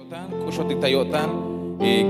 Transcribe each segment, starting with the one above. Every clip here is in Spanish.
tayotan, kushotik tayotan,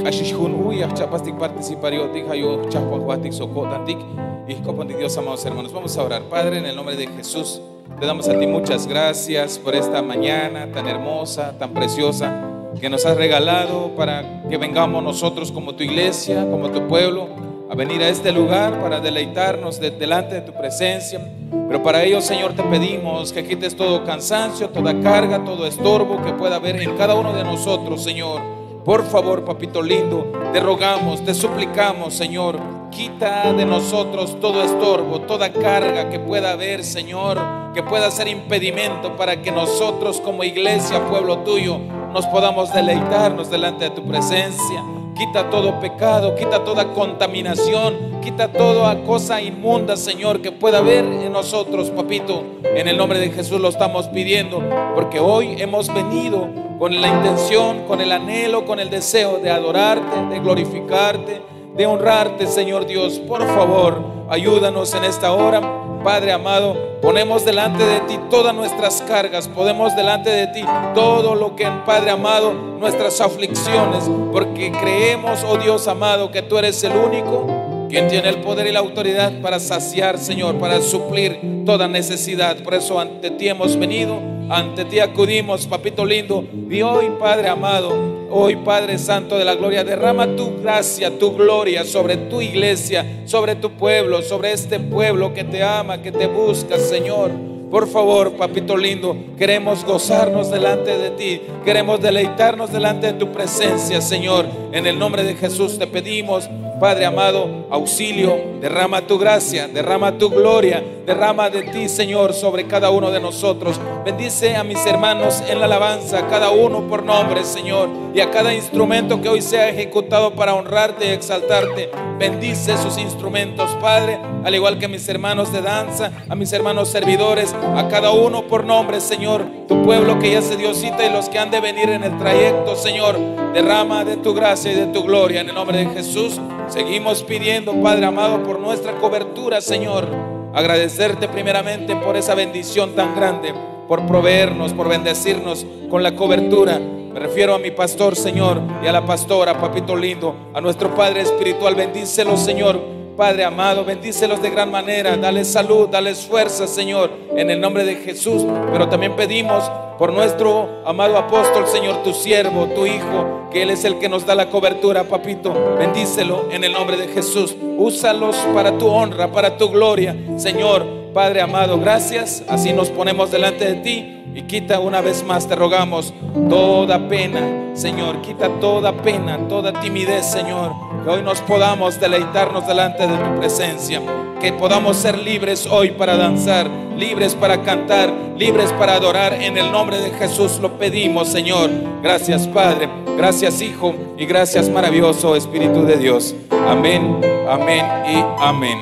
kashishun uyah chapastik participariotik, hayo chapahuatik socotantik, y copantik Dios, amados hermanos. Vamos a orar. Padre, en el nombre de Jesús, te damos a ti muchas gracias por esta mañana tan hermosa, tan preciosa, que nos has regalado para que vengamos nosotros como tu iglesia, como tu pueblo, a venir a este lugar para deleitarnos delante de tu presencia. Pero para ello, Señor, te pedimos que quites todo cansancio, toda carga, todo estorbo que pueda haber en cada uno de nosotros, Señor. Por favor, papito lindo, te rogamos, te suplicamos, Señor, quita de nosotros todo estorbo, toda carga que pueda haber, Señor, que pueda ser impedimento para que nosotros como iglesia, pueblo tuyo, nos podamos deleitarnos delante de tu presencia. Quita todo pecado, quita toda contaminación, quita toda cosa inmunda, Señor, que pueda haber en nosotros, papito. En el nombre de Jesús lo estamos pidiendo, porque hoy hemos venido con la intención, con el anhelo, con el deseo de adorarte, de glorificarte, de honrarte, Señor Dios. Por favor, ayúdanos en esta hora. Padre amado, ponemos delante de ti todas nuestras cargas, ponemos delante de ti todo lo que, Padre amado, nuestras aflicciones, porque creemos, oh Dios amado, que tú eres el único quien tiene el poder y la autoridad para saciar, Señor, para suplir toda necesidad. Por eso ante ti hemos venido, ante ti acudimos, papito lindo. Y hoy, Padre amado, hoy, Padre Santo de la gloria, derrama tu gracia, tu gloria sobre tu iglesia, sobre tu pueblo, sobre este pueblo que te ama, que te busca, Señor. Por favor, papito lindo, queremos gozarnos delante de ti, queremos deleitarnos delante de tu presencia, Señor. En el nombre de Jesús te pedimos, Padre amado, auxilio, derrama tu gracia, derrama tu gloria, derrama de ti, Señor, sobre cada uno de nosotros. Bendice a mis hermanos en la alabanza, cada uno por nombre, Señor, y a cada instrumento que hoy sea ejecutado para honrarte y exaltarte. Bendice sus instrumentos, Padre, al igual que a mis hermanos de danza, a mis hermanos servidores, a cada uno por nombre, Señor. Tu pueblo que ya se dio cita y los que han de venir en el trayecto, Señor, derrama de tu gracia y de tu gloria. En el nombre de Jesús seguimos pidiendo, Padre amado, por nuestra cobertura, Señor. Agradecerte primeramente por esa bendición tan grande, por proveernos, por bendecirnos con la cobertura. Me refiero a mi pastor, Señor, y a la pastora, papito lindo, a nuestro Padre espiritual. Bendícelos, Señor, Padre amado, bendícelos de gran manera. Dales salud, dales fuerza, Señor, en el nombre de Jesús. Pero también pedimos por nuestro amado apóstol, Señor, tu siervo, tu hijo, que Él es el que nos da la cobertura, papito. Bendícelo en el nombre de Jesús. Úsalos para tu honra, para tu gloria, Señor. Padre amado, gracias. Así nos ponemos delante de ti. Y quita una vez más, te rogamos, toda pena, Señor. Quita toda pena, toda timidez, Señor. Que hoy nos podamos deleitarnos delante de tu presencia. Que podamos ser libres hoy para danzar, libres para cantar, libres para adorar. En el nombre de Jesús lo pedimos, Señor. Gracias, Padre. Gracias, Hijo. Y gracias, maravilloso Espíritu de Dios. Amén, amén y amén.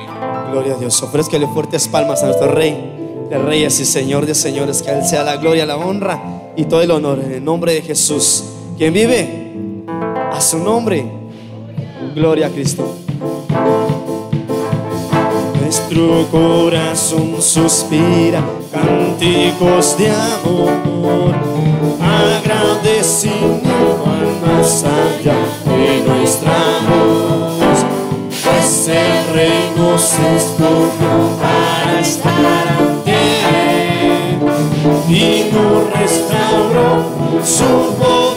Gloria a Dios. Ofrézcale fuertes palmas a nuestro Rey de Reyes y Señor de Señores. Que a Él sea la gloria, la honra y todo el honor en el nombre de Jesús. Quien vive a su nombre. Gloria a Cristo. Nuestro corazón suspira cánticos de amor, agradecimiento al más allá de nuestra voz, pues el Rey nos escogió para estar ante Él y nos restauró su poder.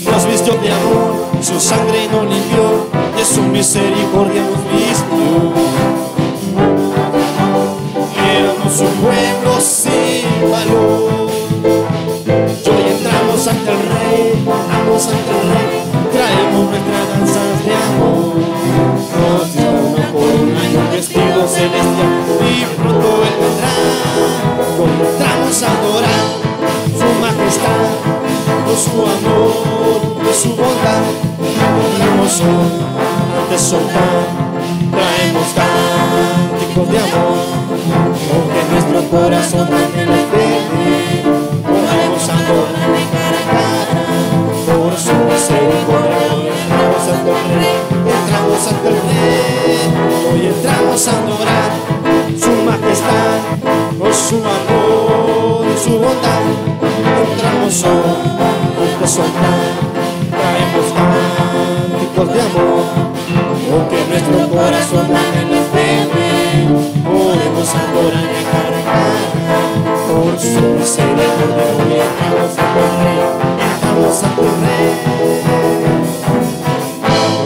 Nos vistió de amor, su sangre nos limpió, de su misericordia nos vistió. Éramos un pueblo sin valor, y hoy entramos ante el Rey, entramos ante el Rey, traemos nuestras danzas de amor. Nos dio una corona y un vestido celestial, y pronto Él vendrá. Hoy entramos a adorar su majestad, por su amor, por su bondad. Entramos hoy ante su altar, traemos cánticos de amor, porque nuestro corazón también le pide. Podemos adorarle cara a cara, por su misericordia. Entramos ante el Rey, entramos ante el Rey. Hoy entramos a adorar su majestad, por su amor y su bondad. Entramos entramos hoy ante su altar, traemos cánticos de amor, porque nuestro corazón anhela verte, podemos adorar y cara a cara, por su misericordia hoy entramos ante el Rey, entramos ante el Rey.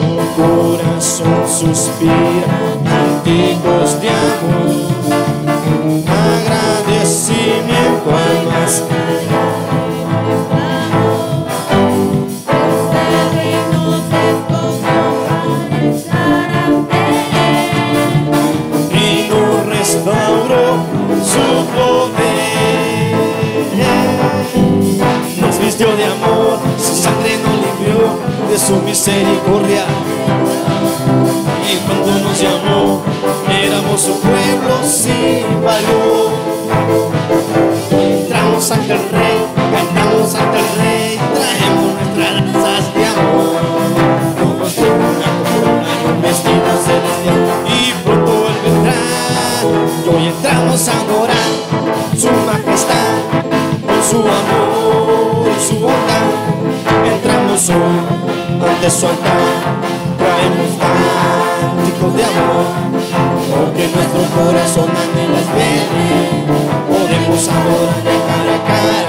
Un corazón suspira cánticos de amor, agradecimiento al más y nos restauró su poder, nos vistió de amor, su sangre nos limpió de su misericordia. Y cuando nos llamó, éramos su pueblo sin valor. Entramos ante el Rey, cantamos ante el Rey, traemos nuestras lanzas de amor. Nos lleva una corona y un vestido celestial, y pronto Él vendrá. Y hoy entramos a adorar su majestad, con su amor y su bondad. Entramos hoy ante su altar, traemos cánticos de amor, porque nuestro corazón anhela verte, podemos adorar de cara a cara,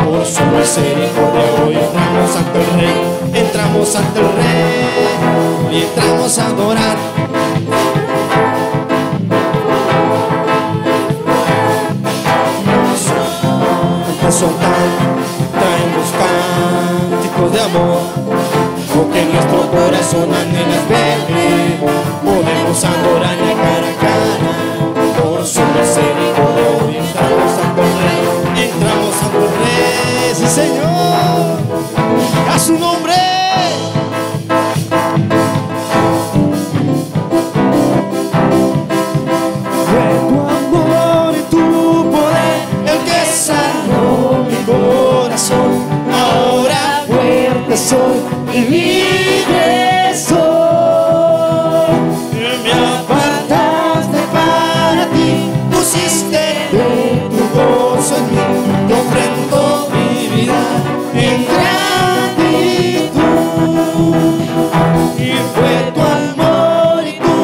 por su misericordia hoy entramos ante el Rey, entramos ante el Rey, hoy entramos a adorar. Ante su altar traemos cánticos de amor, porque nuestro corazón anhela verte, podemos adorar de cara a cara, por su misericordia hoy entramos ante el Rey, entramos ante el Rey, sí Señor, a su nombre. Fue tu amor y tu poder el que sanó mi corazón, ahora fuerte soy y libre soy. Me apartaste para ti, pusiste de tu gozo en mí, te ofrendo mi vida en gratitud. Y fue tu amor y tu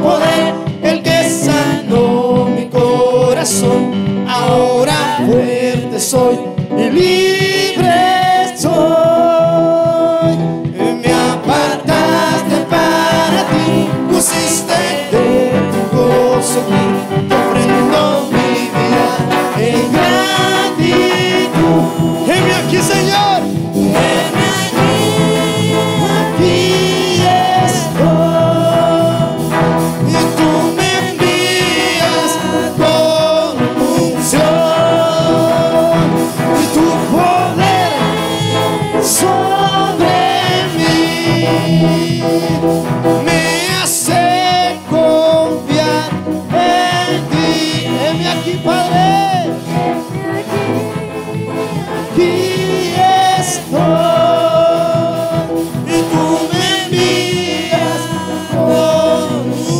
poder el que sanó mi corazón, ahora fuerte soy y libre soy. Me apartaste para ti, pusiste de tu gozo en mí, te ofrendo mi vida en gratitud. Heme aquí, Señor, heme aquí estoy, y tú me envías con unción, y tu poder sobre mí me hace confiar en ti. Heme aquí, Padre, aquí estoy, y tú me envías con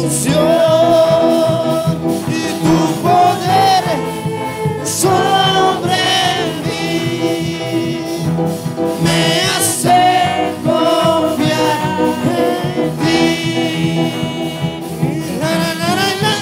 unción, y tu poder sobre mí me hace confiar en ti. La, la, la, la, la.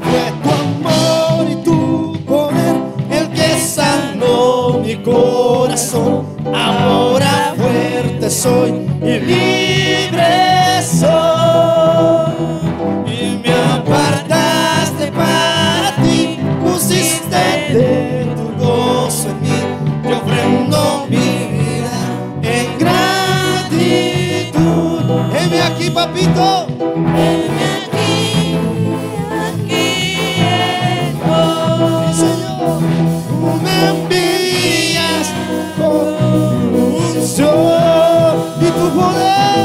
Fue tu amor y tu poder el que sanó mi corazón, ahora fuerte soy y libre soy. Y me apartaste para ti, pusiste de tu gozo en mí, te ofrendo mi vida en gratitud. Heme aquí, papito. Heme aquí estoy. Sí, Señor, tú me envías con unción y tu poder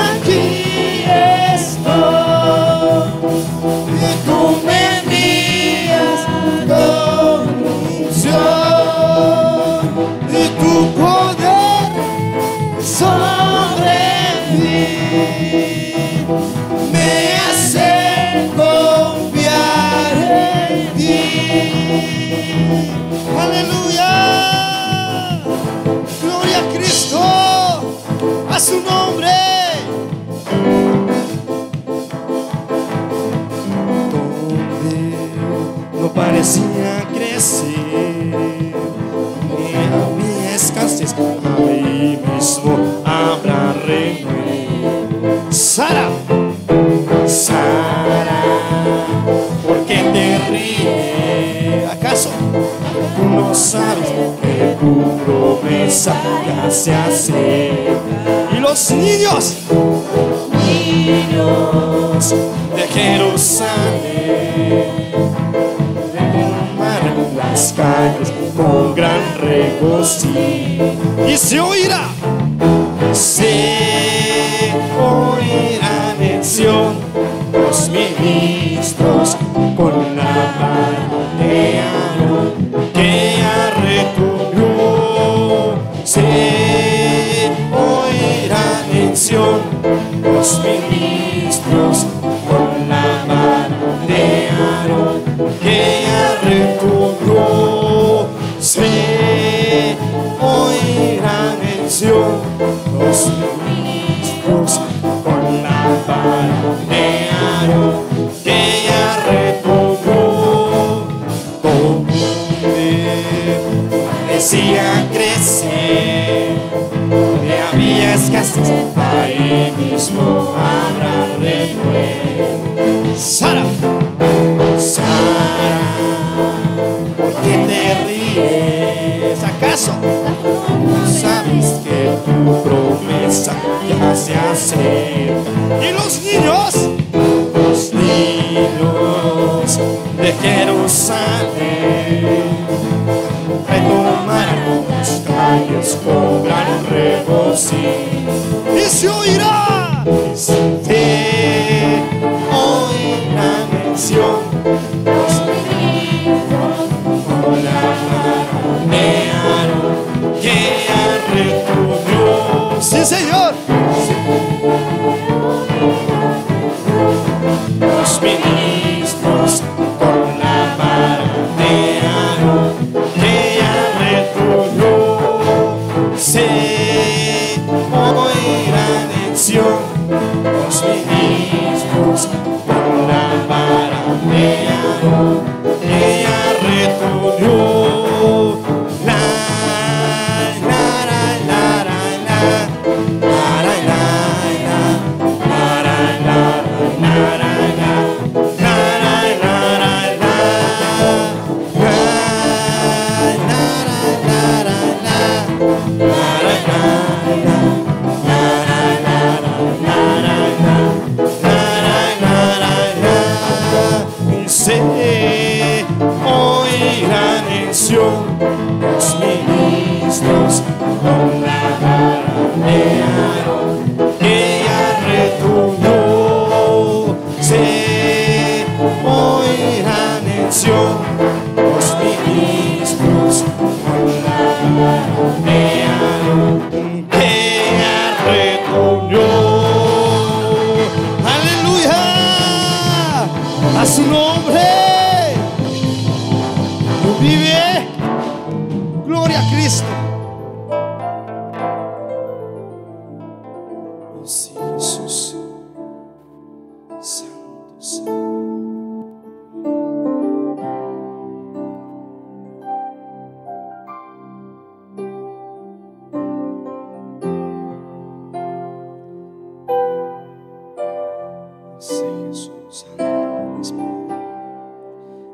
aquí estoy. Y tú me envías con unción y tu poder sobre mí me hace confiar en ti. Aleluya, gloria a Cristo, a su nombre. Donde no parecía crecer, ni había escasez, ahí mismo habrá renuevo. Sara, Sara, ¿por qué te ríes? ¿Acaso tú no sabes que tu promesa ya se acerca? Y los niños de Jerusalén retumbarán las calles con gran regocijo y se oirá en Sion los ministros con la mano de Aarón que arretumbó. Se oirán en Sion los ministros con la mano de Aarón que arretumbó. Se oirán en Sion los ministros con la mano de Aarón que arretumbó. Donde parecía crecer, donde había escasez, ahí mismo habrá renuevo. Sara, Sara, ¿por qué te ríes? ¿Acaso no sabes que tu promesa ya se acerca? Y los niños de Jerusalén retomarán las calles con gran regocijo y se oirá mención los ministros con la mano de Aarón que arretumbó. Sí, Señor. Los ministros con la mano de Aarón que arretumbó. Se oirán en Sion los ministros con la mano de Aarón que arretumbó. Se oirán en Sion los ministros con la vara de Aarón que arretumbó. Se oirán en Sion los ministros con la vara de Aarón que arretumbó. Aleluya, a su nombre vive. Gloria a Cristo. Oh, sí, Jesús. Santo, santo. Sí, Jesús, santo.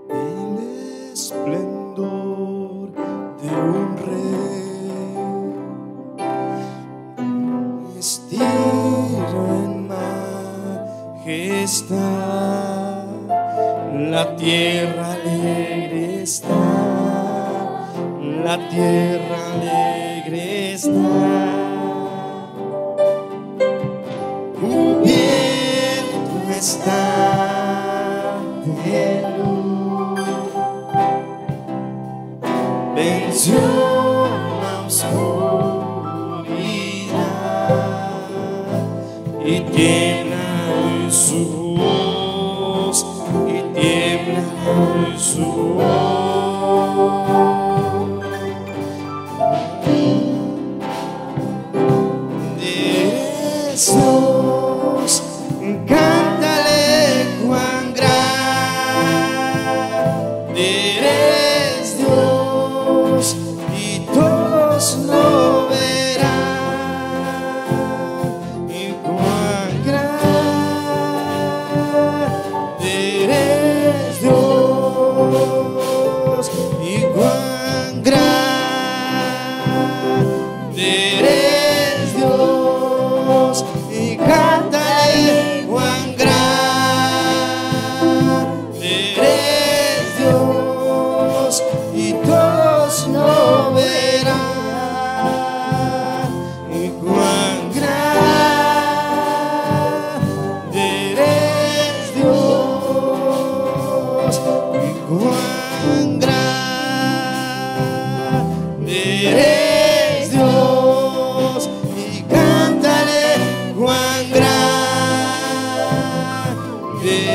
El esplendor de un rey, vestido en majestad, la tierra alegre está, la tierra alegre está. instante luz venció la oscuridad y tiembla hoy su voz, y tiembla hoy su voz. Dios, cántale cuán grande eres Dios, y todos lo verán, y cuán grande eres Dios, y cuán grande eres Dios, y cántale cuán grande eres Dios, y todos lo verán, y cuán grande eres Dios, y cuán grande eres Dios, y cántale cuán grande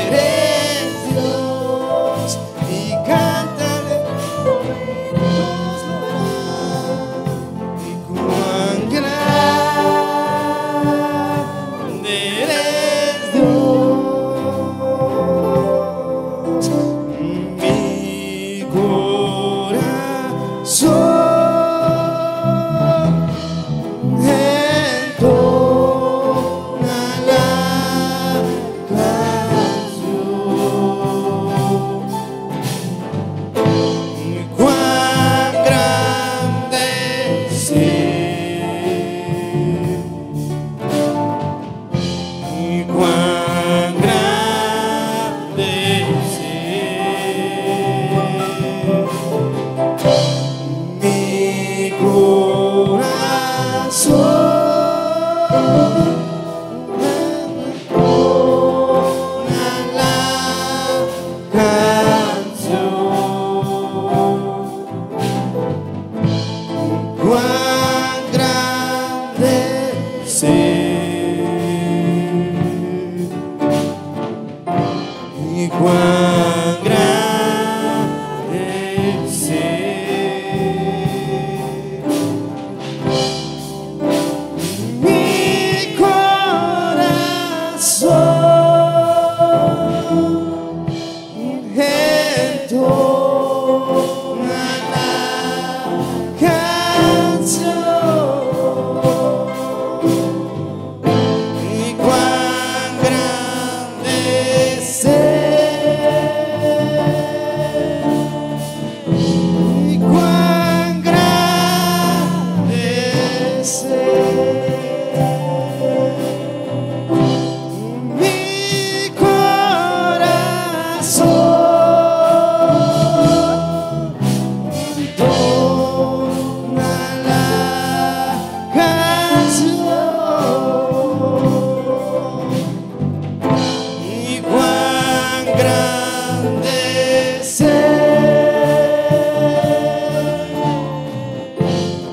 eres Dios, y cántale todos lo verán, y cuán grande eres Dios. Mi corazón entona la canción. Cuán grande es Él, cuán grande es Él. Mi corazón entona la canción. Cuán grande es Él, y cuán grande es Él. Mi corazón entona la canción, y cuán grande es Él, y cuán grande es Él. Mi corazón entona la canción, y cuán grande es Él,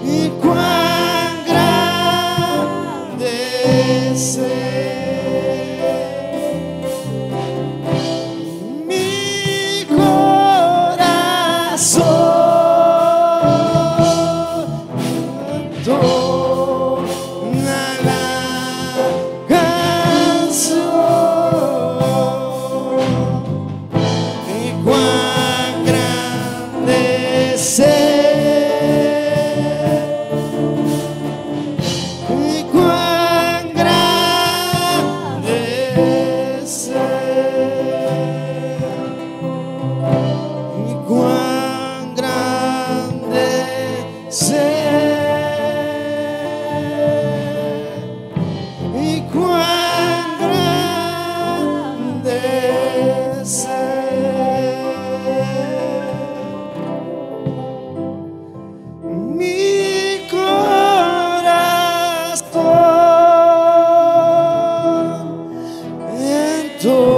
y cuán grande es Él. Mi corazón entona la canción, y cuán grande es Él, y cuán grande es Él, y cuán grande es Él, y cuán grande es Él. Mi corazón entona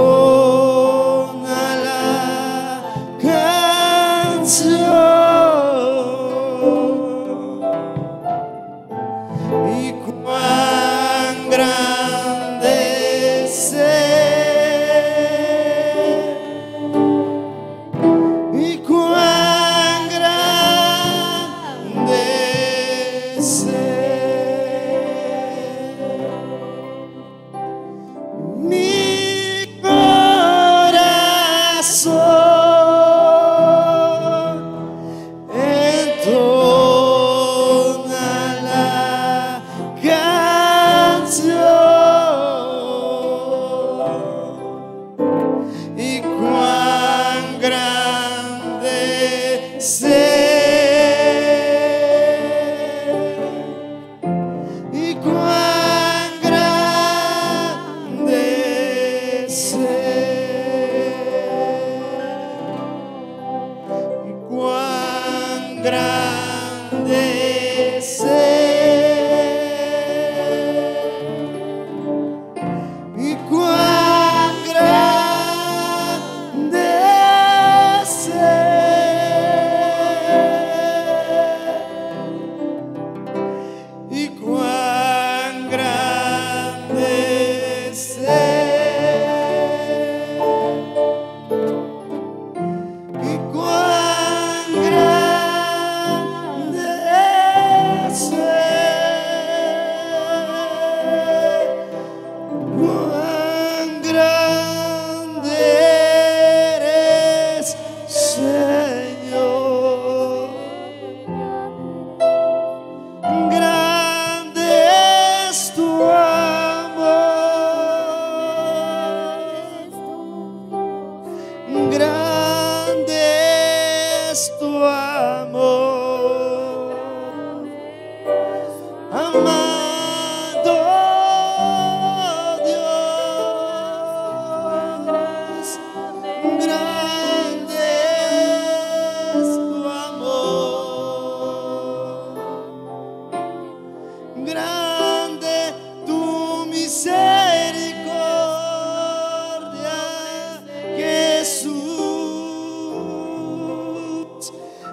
misericordia, Jesús,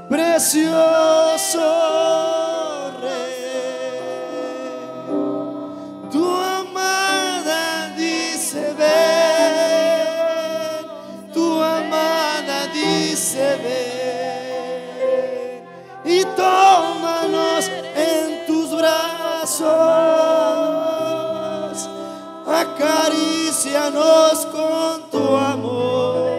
precioso Rey. Tu amada dice ven, tu amada dice ven, y tómanos en tus brazos, acarícianos con tu amor,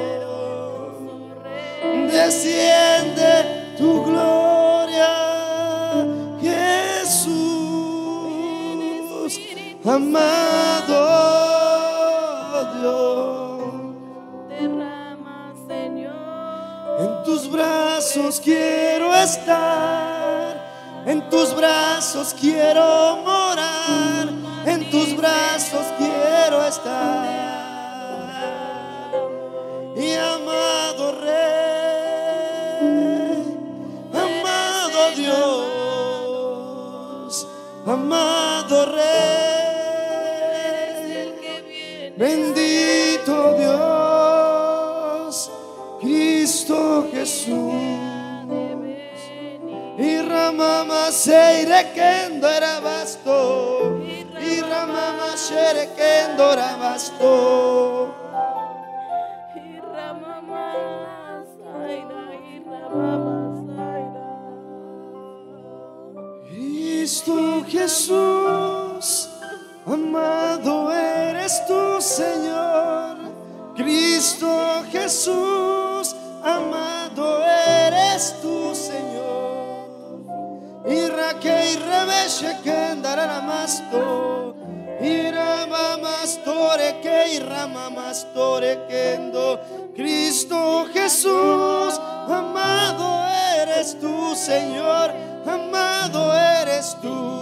desciende tu gloria, Jesús, amado Dios. Derrama, Señor. En tus brazos quiero estar, en tus brazos quiero morar, en tus brazos quiero estar. Y amado Rey, amado Dios, amado Rey, bendito Dios, Cristo Jesús. Y Ramama Seirekendo era basto, y Ramama Sherekendo era basto. Cristo Jesús, amado eres tú, Señor. Cristo Jesús, amado eres tú, Señor. Irake irrebeshe kendaramasto, iramamastore que iramamastore kendo. Cristo Jesús, amado eres tú, Señor, amado eres tú.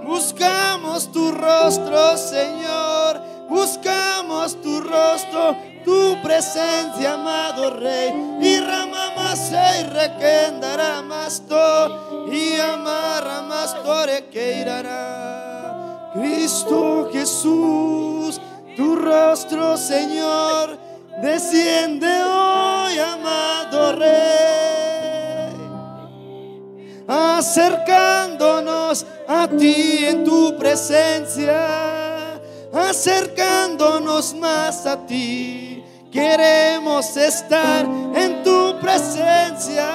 Buscamos tu rostro, Señor, buscamos tu rostro, tu presencia, amado Rey. Y ramamase y requendaramasto, y amarramastore que irá. Cristo Jesús, tu rostro, Señor, desciende hoy, amado Rey, acercándonos a ti en tu presencia, acercándonos más a ti. Queremos estar en tu presencia.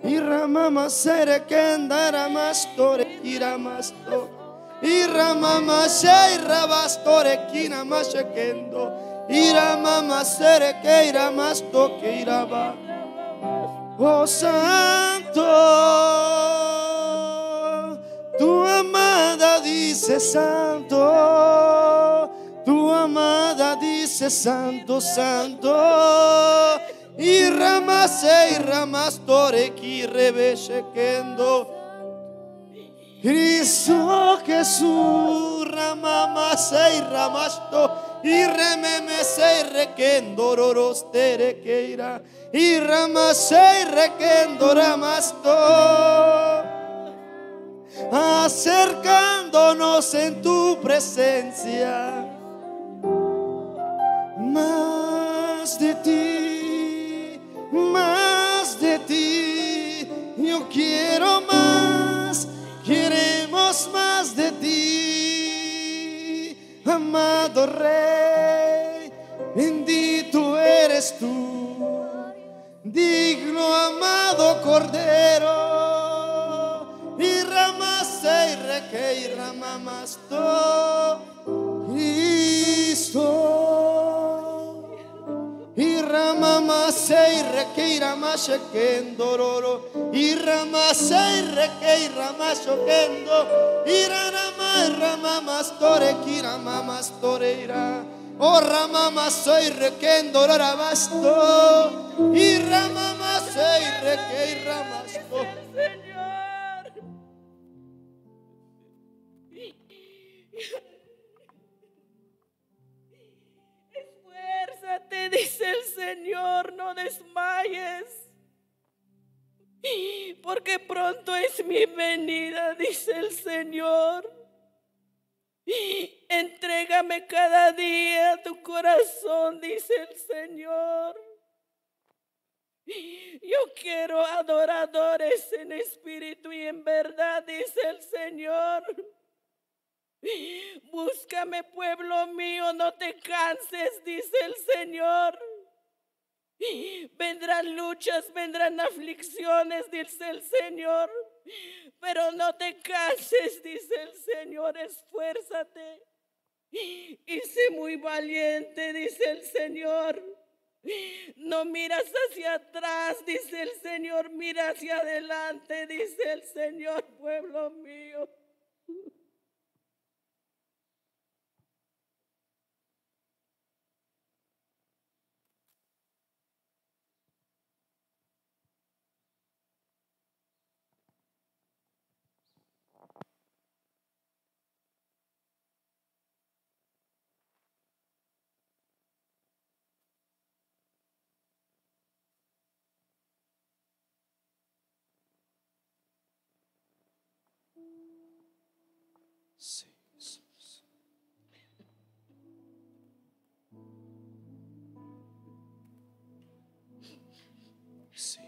Y ramamase kendaramastore iramasto, y ramamase rabastore kinamase kendo, y ramamase que iramasto que iraba. Oh Santo, tu amada dice santo, tu amada dice santo, santo. Y ramase y ramastore ki rebeshe kendo. Cristo Jesús, ramamase y ramasto, y rememese y requendo rorostere que irá. Y ramase y requendo ramasto, acercándonos en tu presencia. Más de ti, más de ti, yo quiero más, queremos más de ti, amado Rey, bendito eres tú, digno amado Cordero, y ramase y reque y ramamasto, Cristo. Y ramamase y reque y ramashe kendo roro, y ramase y reque y ramasho kendo, y rama y ramamastore ki ramamastore ira. Oh ramamase y requendo rabasto, y ramamase y reque y ramasto. Esfuérzate, dice el Señor, no desmayes, porque pronto es mi venida, dice el Señor. Entrégame cada día tu corazón, dice el Señor. Yo quiero adoradores en espíritu y en verdad, dice el Señor. Búscame, pueblo mío, no te canses, dice el Señor. Vendrán luchas, vendrán aflicciones, dice el Señor, pero no te canses, dice el Señor. Esfuérzate y sé muy valiente, dice el Señor. No miras hacia atrás, dice el Señor, mira hacia adelante, dice el Señor, pueblo mío. Sí, Jesús. Sí.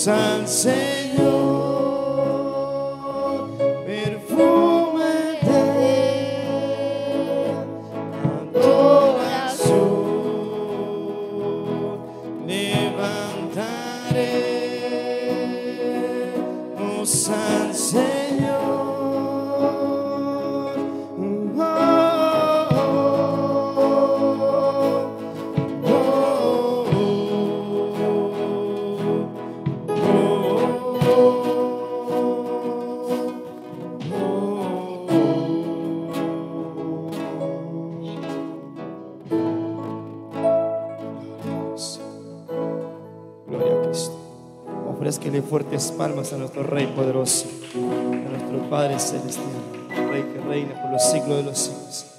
San Señor, perfume de adoración, levantaré, oh San Señor. Gloria a Cristo. Ofrézcale fuertes palmas a nuestro Rey poderoso, a nuestro Padre celestial, Rey que reina por los siglos de los siglos.